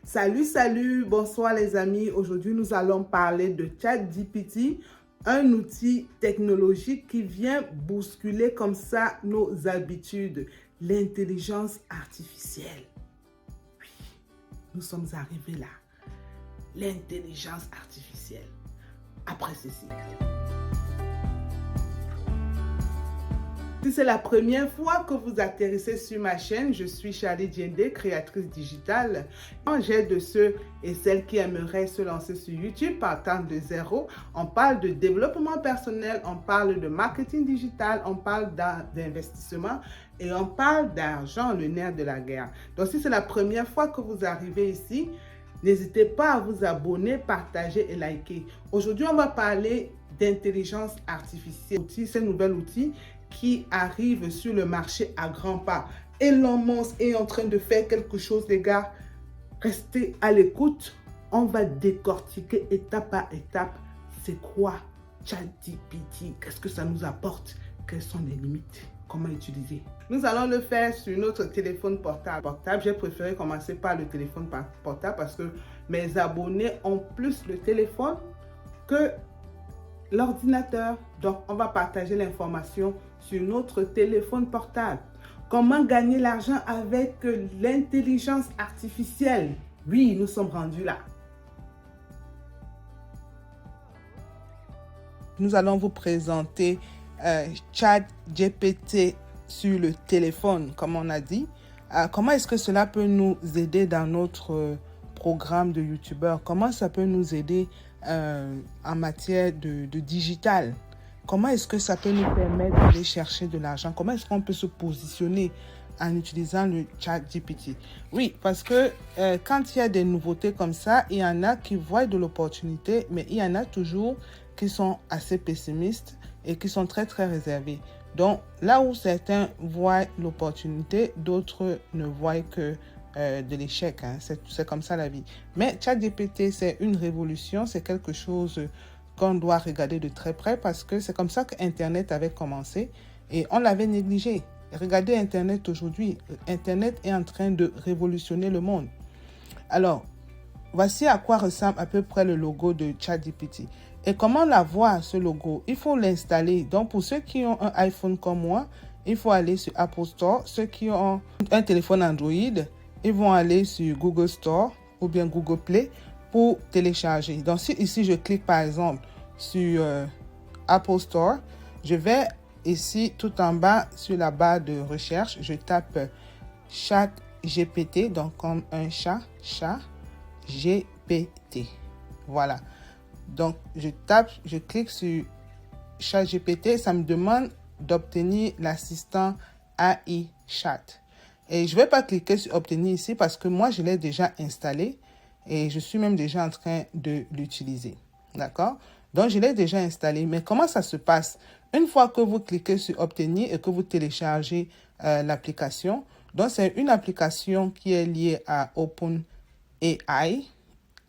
Salut, bonsoir les amis. Aujourd'hui, nous allons parler de ChatGPT, un outil technologique qui vient bousculer comme ça nos habitudes, l'intelligence artificielle. Oui, nous sommes arrivés là. L'intelligence artificielle. Après ceci. Si c'est la première fois que vous atterrissez sur ma chaîne, je suis Charlie Diendé, créatrice digitale. J'aide ceux et celles qui aimeraient se lancer sur YouTube partant de zéro. On parle de développement personnel, on parle de marketing digital, on parle d'investissement et on parle d'argent, le nerf de la guerre. Donc si c'est la première fois que vous arrivez ici, n'hésitez pas à vous abonner, partager et liker. Aujourd'hui, on va parler d'intelligence artificielle. Ce nouvel outil qui arrive sur le marché à grands pas. Elon Musk est en train de faire quelque chose, les gars. Restez à l'écoute. On va décortiquer étape par étape. C'est quoi ChatGPT? Qu'est-ce que ça nous apporte? Quelles sont les limites? Comment utiliser? Nous allons le faire sur notre téléphone portable. J'ai préféré commencer par le téléphone portable parce que mes abonnés ont plus le téléphone que l'ordinateur. Donc, on va partager l'information sur notre téléphone portable. Comment gagner l'argent avec l'intelligence artificielle? Oui, nous sommes rendus là. Nous allons vous présenter ChatGPT sur le téléphone, comme on a dit. Comment est-ce que cela peut nous aider dans notre programme de YouTubeur? Comment ça peut nous aider en matière de digital? Comment est-ce que ça peut nous permettre d'aller chercher de l'argent? Comment est-ce qu'on peut se positionner en utilisant le ChatGPT? Oui, parce que quand il y a des nouveautés comme ça, il y en a qui voient de l'opportunité, mais il y en a toujours qui sont assez pessimistes et qui sont très réservés. Donc, là où certains voient l'opportunité, d'autres ne voient que de l'échec. Hein. C'est comme ça la vie. Mais ChatGPT, c'est une révolution, c'est quelque chose qu'on doit regarder de très près parce que c'est comme ça qu'Internet avait commencé et on l'avait négligé. Regardez Internet aujourd'hui. Internet est en train de révolutionner le monde. Alors, voici à quoi ressemble à peu près le logo de ChatGPT. Et comment l'avoir, ce logo? Il faut l'installer. Donc, pour ceux qui ont un iPhone comme moi, il faut aller sur Apple Store. Ceux qui ont un téléphone Android, ils vont aller sur Google Store ou bien Google Play pour télécharger. Donc, si ici, je clique par exemple sur Apple Store, je vais ici tout en bas sur la barre de recherche, je tape ChatGPT, donc comme un chat, GPT. Voilà. Donc, je clique sur ChatGPT, ça me demande d'obtenir l'assistant AI Chat. Et je ne vais pas cliquer sur obtenir ici parce que moi, je l'ai déjà installé et je suis même déjà en train de l'utiliser. D'accord? Donc, je l'ai déjà installé. Mais comment ça se passe? Une fois que vous cliquez sur obtenir et que vous téléchargez l'application, donc c'est une application qui est liée à OpenAI.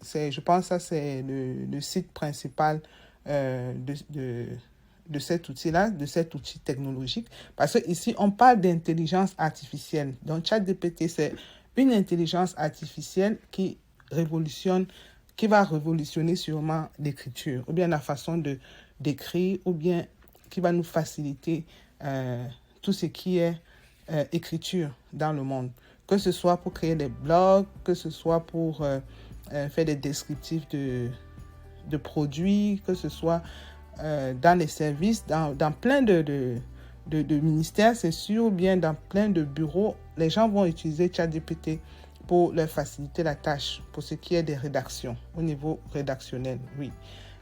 Je pense que ça, c'est le site principal de cet outil-là, de cet outil technologique. Parce que ici, on parle d'intelligence artificielle. Donc, ChatGPT, c'est une intelligence artificielle qui va révolutionner sûrement l'écriture, ou bien la façon d'écrire, ou bien qui va nous faciliter tout ce qui est écriture dans le monde. Que ce soit pour créer des blogs, que ce soit pour faire des descriptifs de produits, que ce soit dans les services, dans plein de ministères, c'est sûr, ou bien dans plein de bureaux, les gens vont utiliser ChatGPT pour leur faciliter la tâche, pour ce qui est des rédactions, au niveau rédactionnel, oui.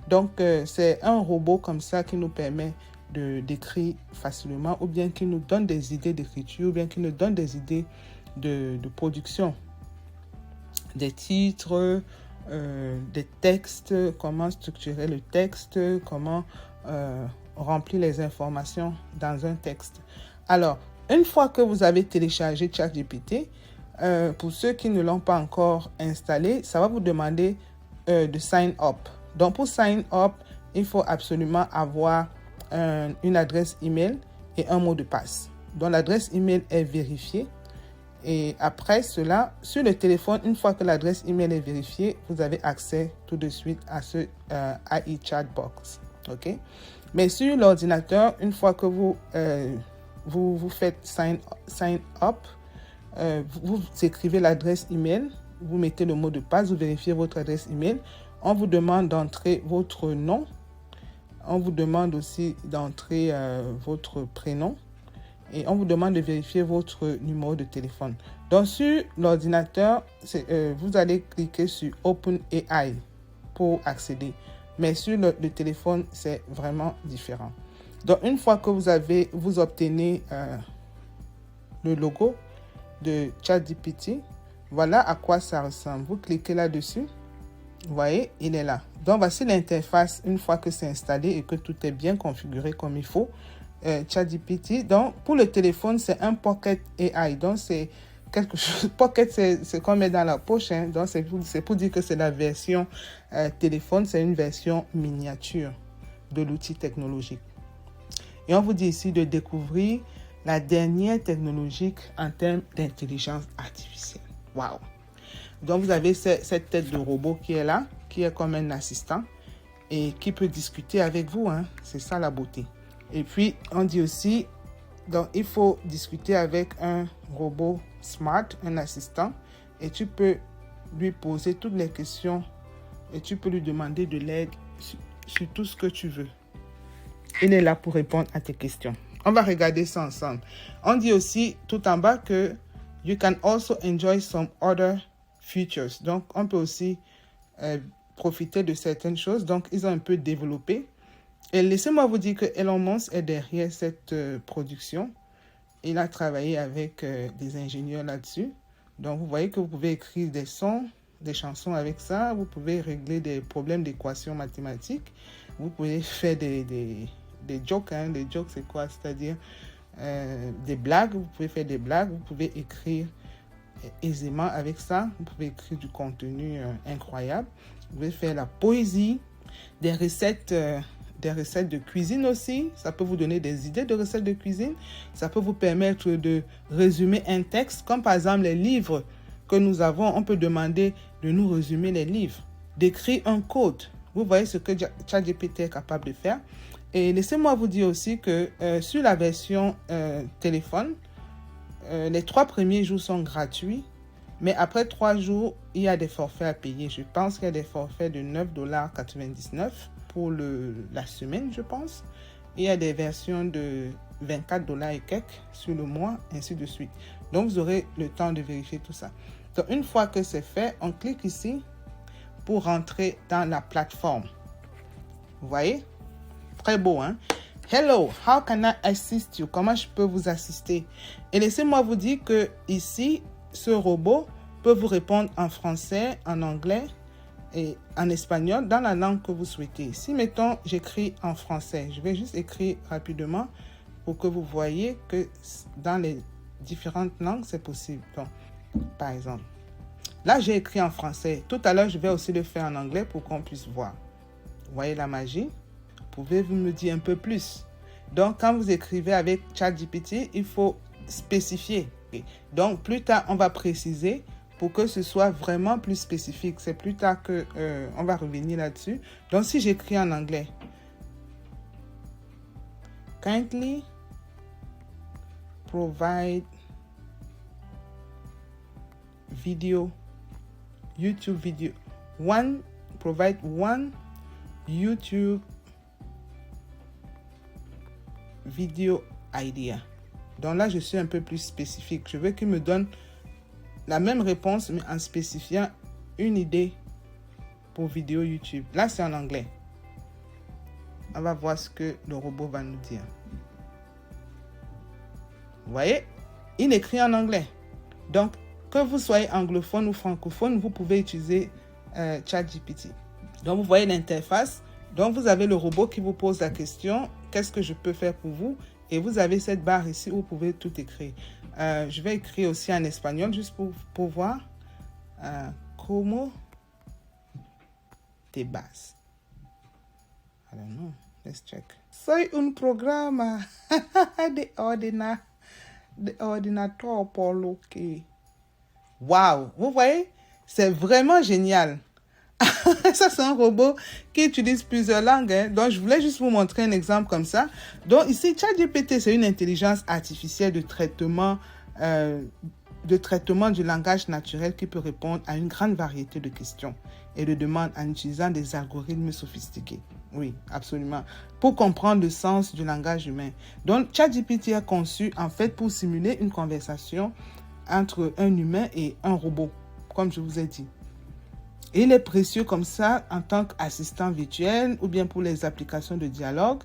Donc, c'est un robot comme ça qui nous permet d'écrire facilement, ou bien qui nous donne des idées d'écriture, ou bien qui nous donne des idées de production, des titres, des textes, comment structurer le texte, comment remplir les informations dans un texte. Alors, une fois que vous avez téléchargé ChatGPT, pour ceux qui ne l'ont pas encore installé, ça va vous demander de sign up. Donc, pour sign up, il faut absolument avoir une adresse email et un mot de passe. Donc, l'adresse email est vérifiée Et après cela, sur le téléphone, une fois que l'adresse email est vérifiée, vous avez accès tout de suite à ce AI Chatbox. OK? Mais sur l'ordinateur, une fois que vous faites sign up, vous écrivez l'adresse email, vous mettez le mot de passe, vous vérifiez votre adresse email. On vous demande d'entrer votre nom. On vous demande aussi d'entrer votre prénom. Et on vous demande de vérifier votre numéro de téléphone. Donc, sur l'ordinateur, vous allez cliquer sur OpenAI pour accéder. Mais sur le téléphone, c'est vraiment différent. Donc, une fois que vous obtenez le logo de ChatGPT, voilà à quoi ça ressemble. Vous cliquez là-dessus. Vous voyez, il est là. Donc, voici l'interface une fois que c'est installé et que tout est bien configuré comme il faut. ChatGPT. Donc, pour le téléphone, c'est un Pocket AI. Donc, c'est quelque chose. Pocket, c'est qu'on met dans la poche. Hein. Donc, c'est pour dire que c'est la version téléphone. C'est une version miniature de l'outil technologique. Et on vous dit ici de découvrir la dernière technologie en termes d'intelligence artificielle. Waouh! Donc, vous avez cette tête de robot qui est là, qui est comme un assistant et qui peut discuter avec vous. Hein. C'est ça la beauté. Et puis, on dit aussi, donc, il faut discuter avec un robot smart, un assistant, et tu peux lui poser toutes les questions et tu peux lui demander de l'aide sur tout ce que tu veux. Il est là pour répondre à tes questions. On va regarder ça ensemble. On dit aussi tout en bas que you can also enjoy some other features. Donc, on peut aussi profiter de certaines choses. Donc, ils ont un peu développé. Et laissez-moi vous dire que Elon Musk est derrière cette production. Il a travaillé avec des ingénieurs là-dessus. Donc, vous voyez que vous pouvez écrire des sons, des chansons avec ça. Vous pouvez régler des problèmes d'équations mathématiques. Vous pouvez faire des jokes. Hein. Des jokes, c'est quoi? C'est-à-dire des blagues. Vous pouvez faire des blagues. Vous pouvez écrire aisément avec ça. Vous pouvez écrire du contenu incroyable. Vous pouvez faire la poésie, des recettes de cuisine aussi. Ça peut vous donner des idées de recettes de cuisine. Ça peut vous permettre de résumer un texte, comme par exemple les livres que nous avons. On peut demander de nous résumer les livres, d'écrire un code. Vous voyez ce que ChatGPT est capable de faire. Et laissez-moi vous dire aussi que sur la version téléphone, les 3 premiers jours sont gratuits. Mais après 3 jours, il y a des forfaits à payer. Je pense qu'il y a des forfaits de $9,99 pour la semaine, je pense. Il y a des versions de $24 et quelques sur le mois, ainsi de suite. Donc, vous aurez le temps de vérifier tout ça. Donc, une fois que c'est fait, on clique ici pour rentrer dans la plateforme. Vous voyez? Très beau, hein? Hello, how can I assist you? Comment je peux vous assister? Et laissez-moi vous dire que ici, ce robot peut vous répondre en français, en anglais et en espagnol, dans la langue que vous souhaitez. Si, mettons, j'écris en français, je vais juste écrire rapidement pour que vous voyez que dans les différentes langues, c'est possible. Donc, par exemple, là, j'ai écrit en français. Tout à l'heure, je vais aussi le faire en anglais pour qu'on puisse voir. Vous voyez la magie? Pouvez-vous me dire un peu plus? Donc, quand vous écrivez avec ChatGPT, il faut spécifier. Donc, plus tard, on va préciser pour que ce soit vraiment plus spécifique. C'est plus tard que on va revenir là-dessus. Donc, si j'écris en anglais, kindly provide video, YouTube video, provide one YouTube video idea. Donc là, je suis un peu plus spécifique. Je veux qu'il me donne la même réponse, mais en spécifiant une idée pour vidéo YouTube. Là, c'est en anglais. On va voir ce que le robot va nous dire. Vous voyez, il écrit en anglais. Donc, que vous soyez anglophone ou francophone, vous pouvez utiliser ChatGPT. Donc, vous voyez l'interface. Donc, vous avez le robot qui vous pose la question, qu'est-ce que je peux faire pour vous? Et vous avez cette barre ici où vous pouvez tout écrire. Je vais écrire aussi en espagnol, juste pour voir. Como te vas? I don't know. Let's check. Soy un programa de ordinator por lo que Waouh! Vous voyez? C'est vraiment génial. Ça, c'est un robot qui utilise plusieurs langues. Hein. Donc, je voulais juste vous montrer un exemple comme ça. Donc, ici, ChatGPT, c'est une intelligence artificielle de traitement du langage naturel qui peut répondre à une grande variété de questions et de demandes en utilisant des algorithmes sophistiqués. Oui, absolument. Pour comprendre le sens du langage humain. Donc, ChatGPT est conçu, en fait, pour simuler une conversation entre un humain et un robot, comme je vous ai dit. Et il est précieux comme ça en tant qu'assistant virtuel ou bien pour les applications de dialogue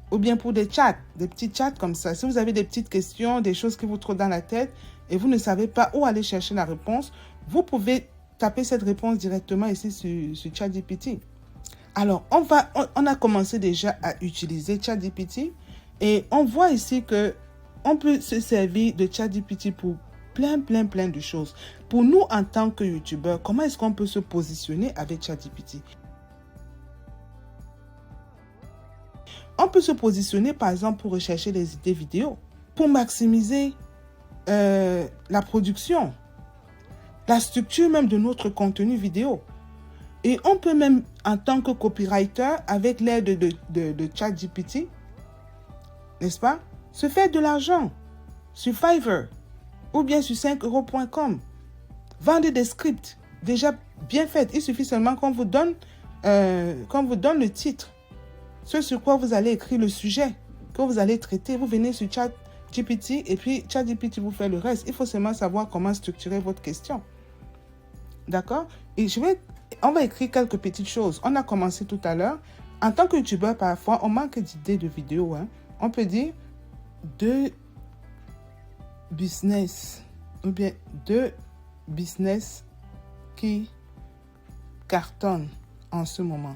ou bien pour des chats, des petits chats comme ça. Si vous avez des petites questions, des choses qui vous trottent dans la tête et vous ne savez pas où aller chercher la réponse, vous pouvez taper cette réponse directement ici sur ChatGPT. Alors, on a commencé déjà à utiliser ChatGPT et on voit ici que on peut se servir de ChatGPT pour plein de choses. Pour nous, en tant que YouTubeurs, comment est-ce qu'on peut se positionner avec ChatGPT? On peut se positionner, par exemple, pour rechercher des idées vidéo, pour maximiser la production, la structure même de notre contenu vidéo. Et on peut même, en tant que copywriter, avec l'aide de ChatGPT, n'est-ce pas, se faire de l'argent sur Fiverr ou bien sur 5euros.com. Vendre des scripts déjà bien faits. Il suffit seulement qu'on vous donne le titre, ce sur quoi vous allez écrire le sujet que vous allez traiter. Vous venez sur ChatGPT et puis ChatGPT vous fait le reste. Il faut seulement savoir comment structurer votre question. D'accord? Et on va écrire quelques petites choses. On a commencé tout à l'heure. En tant que youtubeur, parfois, on manque d'idées de vidéos. Hein. On peut dire 2 business ou bien 2 business qui cartonnent en ce moment.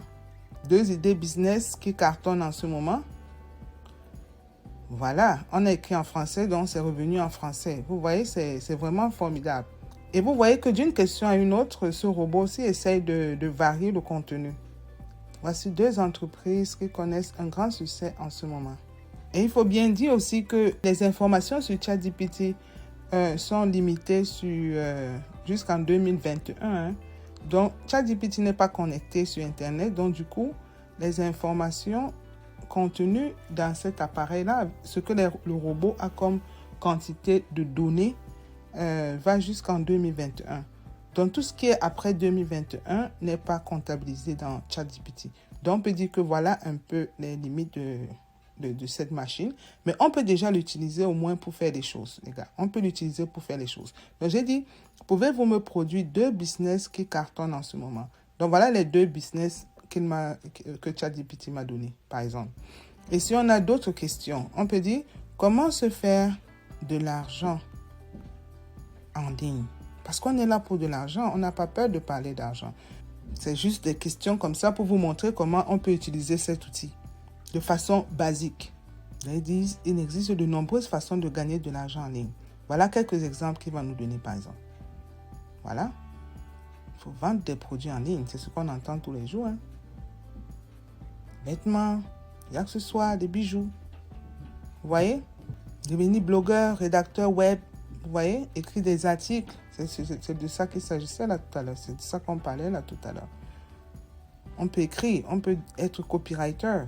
2 idées business qui cartonnent en ce moment. Voilà, on a écrit en français, donc c'est revenu en français. Vous voyez, c'est vraiment formidable. Et vous voyez que d'une question à une autre, ce robot aussi essaye de varier le contenu. Voici 2 entreprises qui connaissent un grand succès en ce moment. Et il faut bien dire aussi que les informations sur ChatGPT sont limitées jusqu'en 2021. Hein. Donc, ChatGPT n'est pas connecté sur Internet. Donc, du coup, les informations contenues dans cet appareil-là, ce que le robot a comme quantité de données, va jusqu'en 2021. Donc, tout ce qui est après 2021 n'est pas comptabilisé dans ChatGPT. Donc, on peut dire que voilà un peu les limites de cette machine. Mais on peut déjà l'utiliser au moins pour faire des choses, les gars. On peut l'utiliser pour faire les choses. Donc, j'ai dit, pouvez-vous me produire 2 business qui cartonnent en ce moment? Donc, voilà les 2 business que ChatGPT m'a donné, par exemple. Et si on a d'autres questions, on peut dire, comment se faire de l'argent en ligne? Parce qu'on est là pour de l'argent, on n'a pas peur de parler d'argent. C'est juste des questions comme ça pour vous montrer comment on peut utiliser cet outil de façon basique. Ils disent, il existe de nombreuses façons de gagner de l'argent en ligne. Voilà quelques exemples qu'il va nous donner, par exemple. Voilà. Il faut vendre des produits en ligne, c'est ce qu'on entend tous les jours. Hein. Vêtements, des accessoires, des bijoux. Vous voyez? Devenir blogueur, rédacteur web. Vous voyez? Écrire des articles. C'est de ça qu'il s'agissait là tout à l'heure. C'est de ça qu'on parlait là tout à l'heure. On peut écrire, on peut être copywriter.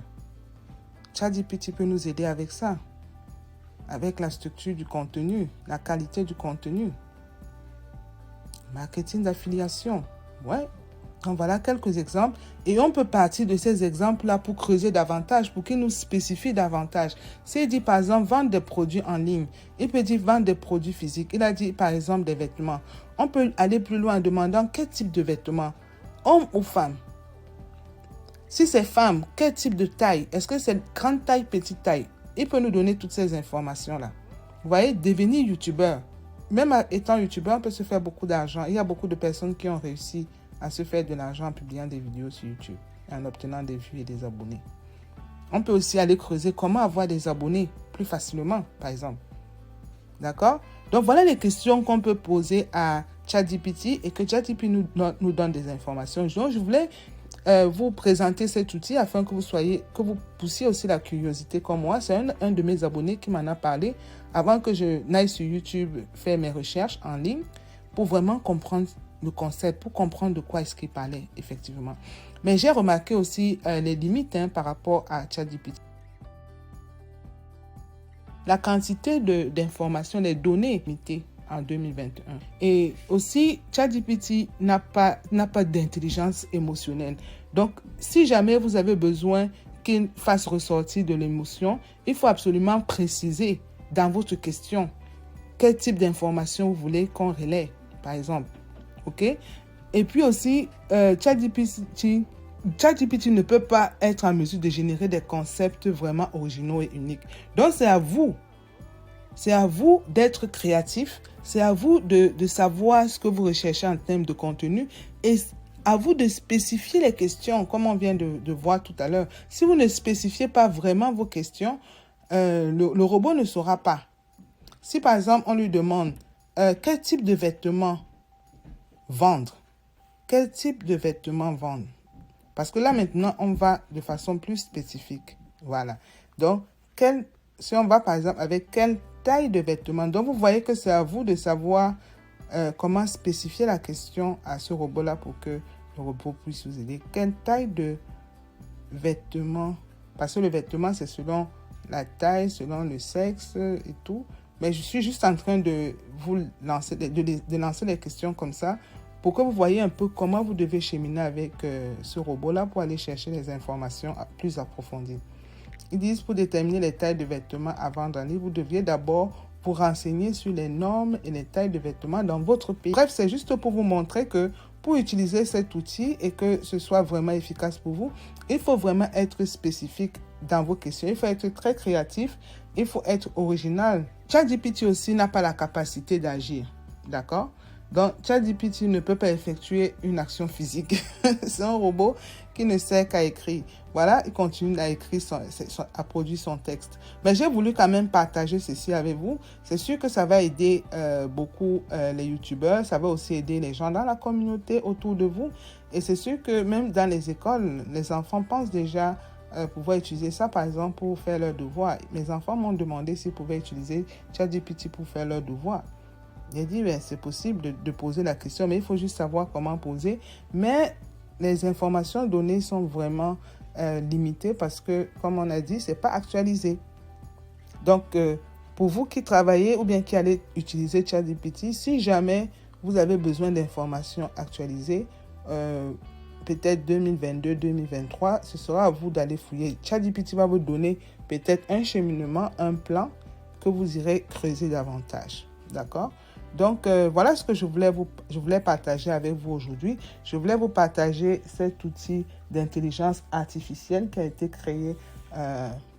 ChatGPT peut nous aider avec ça. Avec la structure du contenu, la qualité du contenu. Marketing d'affiliation. Ouais. Donc voilà quelques exemples. Et on peut partir de ces exemples-là pour creuser davantage, pour qu'ils nous spécifient davantage. S'il dit par exemple vendre des produits en ligne, il peut dire vendre des produits physiques. Il a dit par exemple des vêtements. On peut aller plus loin en demandant quel type de vêtements, homme ou femme. Si c'est femme, quel type de taille? Est-ce que c'est grande taille, petite taille? Il peut nous donner toutes ces informations-là. Vous voyez, devenir youtubeur. Même étant youtubeur, on peut se faire beaucoup d'argent. Il y a beaucoup de personnes qui ont réussi à se faire de l'argent en publiant des vidéos sur YouTube et en obtenant des vues et des abonnés. On peut aussi aller creuser comment avoir des abonnés plus facilement, par exemple. D'accord? Donc, voilà les questions qu'on peut poser à ChatGPT et que ChatGPT nous donne des informations. Donc, je voulais vous présenter cet outil afin que vous poussiez aussi la curiosité comme moi. C'est un de mes abonnés qui m'en a parlé avant que je n'aille sur YouTube faire mes recherches en ligne pour vraiment comprendre le concept, pour comprendre de quoi est-ce qu'il parlait, effectivement. Mais j'ai remarqué aussi les limites par rapport à ChatGPT. La quantité d'informations, les données limitées en 2021. Et aussi, ChatGPT n'a pas d'intelligence émotionnelle. Donc, si jamais vous avez besoin qu'il fasse ressortir de l'émotion, il faut absolument préciser dans votre question quel type d'information vous voulez qu'on relaie, par exemple. OK? Et puis aussi, ChatGPT ne peut pas être en mesure de générer des concepts vraiment originaux et uniques. Donc, c'est à vous. C'est à vous d'être créatif. C'est à vous de savoir ce que vous recherchez en termes de contenu. Et à vous de spécifier les questions, comme on vient de voir tout à l'heure. Si vous ne spécifiez pas vraiment vos questions, le robot ne saura pas. Si, par exemple, on lui demande quel type de vêtements vendre, quel type de vêtements vendre. Parce que là, maintenant, on va de façon plus spécifique. Voilà. Donc, si on va, par exemple, avec quelle taille de vêtements. Donc, vous voyez que c'est à vous de savoir comment spécifier la question à ce robot-là pour que le robot puisse vous aider. Quelle taille de vêtements? Parce que le vêtement, c'est selon la taille, selon le sexe et tout. Mais je suis juste en train de vous lancer, de lancer les questions comme ça pour que vous voyez un peu comment vous devez cheminer avec ce robot-là pour aller chercher les informations plus approfondies. Ils disent pour déterminer les tailles de vêtements à vendre en ligne, vous deviez d'abord vous renseigner sur les normes et les tailles de vêtements dans votre pays. Bref, c'est juste pour vous montrer que pour utiliser cet outil et que ce soit vraiment efficace pour vous, il faut vraiment être spécifique dans vos questions. Il faut être très créatif, il faut être original. ChatGPT aussi n'a pas la capacité d'agir, d'accord? Donc, ChatGPT ne peut pas effectuer une action physique. C'est un robot qui ne sert qu'à écrire. Voilà, il continue à écrire, à produire son texte. Mais j'ai voulu quand même partager ceci avec vous. C'est sûr que ça va aider beaucoup les YouTubeurs. Ça va aussi aider les gens dans la communauté autour de vous. Et c'est sûr que même dans les écoles, les enfants pensent déjà pouvoir utiliser ça, par exemple, pour faire leurs devoirs. Mes enfants m'ont demandé s'ils pouvaient utiliser ChatGPT pour faire leurs devoirs. J'ai dit, ben, c'est possible de poser la question, mais il faut juste savoir comment poser. Mais les informations données sont vraiment limitées parce que, comme on a dit, ce n'est pas actualisé. Donc, pour vous qui travaillez ou bien qui allez utiliser ChatGPT, si jamais vous avez besoin d'informations actualisées, peut-être 2022-2023, ce sera à vous d'aller fouiller. ChatGPT va vous donner peut-être un cheminement, un plan que vous irez creuser davantage. D'accord? Donc, voilà ce que je voulais partager avec vous aujourd'hui. Je voulais vous partager cet outil d'intelligence artificielle qui a été créé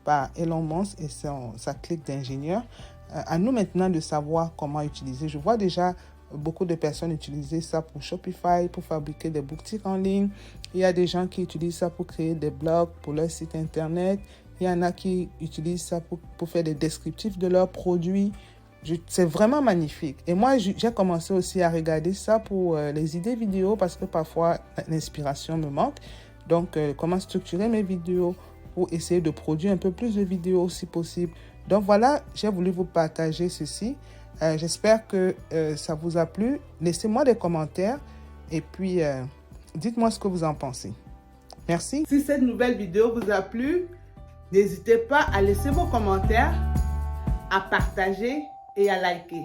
par Elon Musk et sa clique d'ingénieurs. À nous maintenant de savoir comment utiliser. Je vois déjà beaucoup de personnes utiliser ça pour Shopify, pour fabriquer des boutiques en ligne. Il y a des gens qui utilisent ça pour créer des blogs pour leur site internet. Il y en a qui utilisent ça pour faire des descriptifs de leurs produits. C'est vraiment magnifique. Et moi, j'ai commencé aussi à regarder ça pour les idées vidéo parce que parfois, l'inspiration me manque. Donc, comment structurer mes vidéos pour essayer de produire un peu plus de vidéos si possible. Donc, voilà, j'ai voulu vous partager ceci. J'espère que ça vous a plu. Laissez-moi des commentaires et puis dites-moi ce que vous en pensez. Merci. Si cette nouvelle vidéo vous a plu, n'hésitez pas à laisser vos commentaires, à partager et à liker.